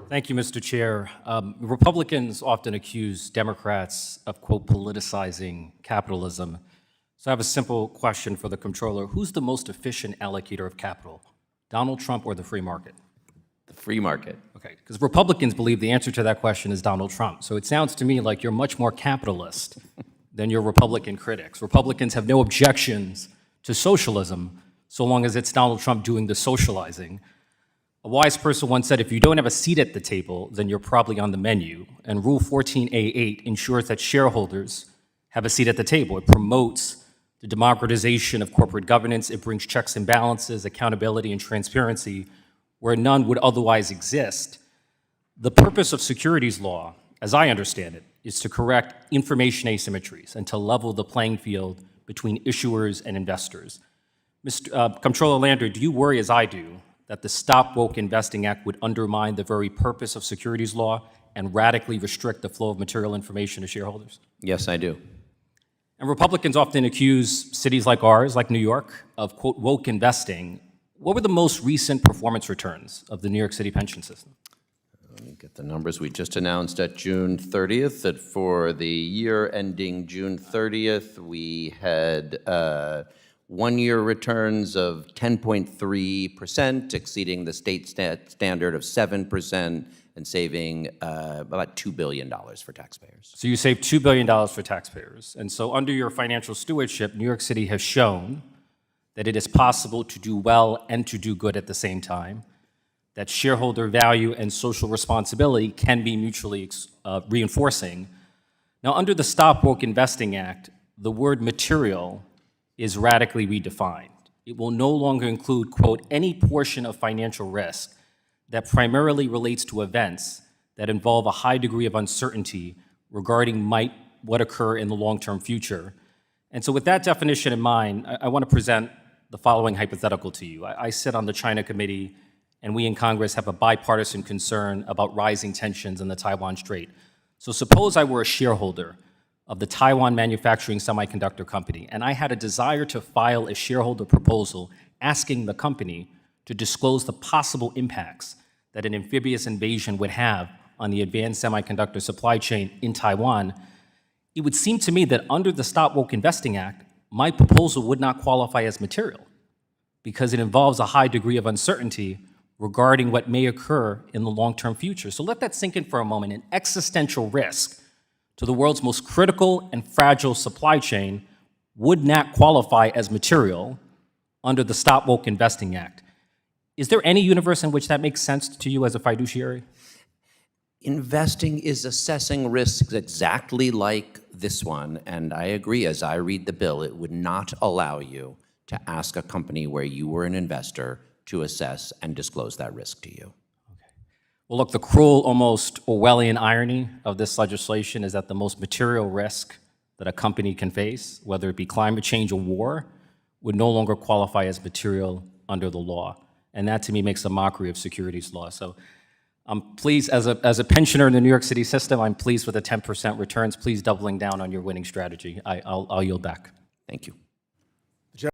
Thank you, Mr. Chair. Republicans often accuse Democrats of, quote, politicizing capitalism. So I have a simple question for the Comptroller. Who's the most efficient allocator of capital, Donald Trump or the free market? The free market. Okay, because Republicans believe the answer to that question is Donald Trump. So it sounds to me like you're much more capitalist than your Republican critics. Republicans have no objections to socialism so long as it's Donald Trump doing the socializing. A wise person once said, if you don't have a seat at the table, then you're probably on the menu. And Rule 14A8 ensures that shareholders have a seat at the table. It promotes the democratization of corporate governance. It brings checks and balances, accountability, and transparency where none would otherwise exist. The purpose of securities law, as I understand it, is to correct information asymmetries and to level the playing field between issuers and investors. Mr. Comptroller Lander, do you worry, as I do, that the Stop Woke Investing Act would undermine the very purpose of securities law and radically restrict the flow of material information to shareholders? Yes, I do. And Republicans often accuse cities like ours, like New York, of, quote, woke investing. What were the most recent performance returns of the New York City pension system? Let me get the numbers. We just announced at June 30th that for the year ending June 30th, we had one-year returns of 10.3%, exceeding the state standard of 7%, and saving about $2 billion for taxpayers. So you saved $2 billion for taxpayers. And so under your financial stewardship, New York City has shown that it is possible to do well and to do good at the same time, that shareholder value and social responsibility can be mutually reinforcing. Now, under the Stop Woke Investing Act, the word material is radically redefined. It will no longer include, quote, any portion of financial risk that primarily relates to events that involve a high degree of uncertainty regarding what occur in the long-term future. And so with that definition in mind, I want to present the following hypothetical to you. I sit on the China Committee, and we in Congress have a bipartisan concern about rising tensions in the Taiwan Strait. So suppose I were a shareholder of the Taiwan manufacturing semiconductor company, and I had a desire to file a shareholder proposal asking the company to disclose the possible impacts that an amphibious invasion would have on the advanced semiconductor supply chain in Taiwan. It would seem to me that under the Stop Woke Investing Act, my proposal would not qualify as material because it involves a high degree of uncertainty regarding what may occur in the long-term future. So let that sink in for a moment. An existential risk to the world's most critical and fragile supply chain would not qualify as material under the Stop Woke Investing Act. Is there any universe in which that makes sense to you as a fiduciary? Investing is assessing risks exactly like this one, and I agree, as I read the bill, it would not allow you to ask a company where you were an investor to assess and disclose that risk to you. Well, look, the cruel, almost Orwellian irony of this legislation is that the most material risk that a company can face, whether it be climate change or war, would no longer qualify as material under the law. And that, to me, makes a mockery of securities law. So I'm pleased, as a pensioner in the New York City system, I'm pleased with the 10% returns. Please doubling down on your winning strategy. I'll yield back. Thank you.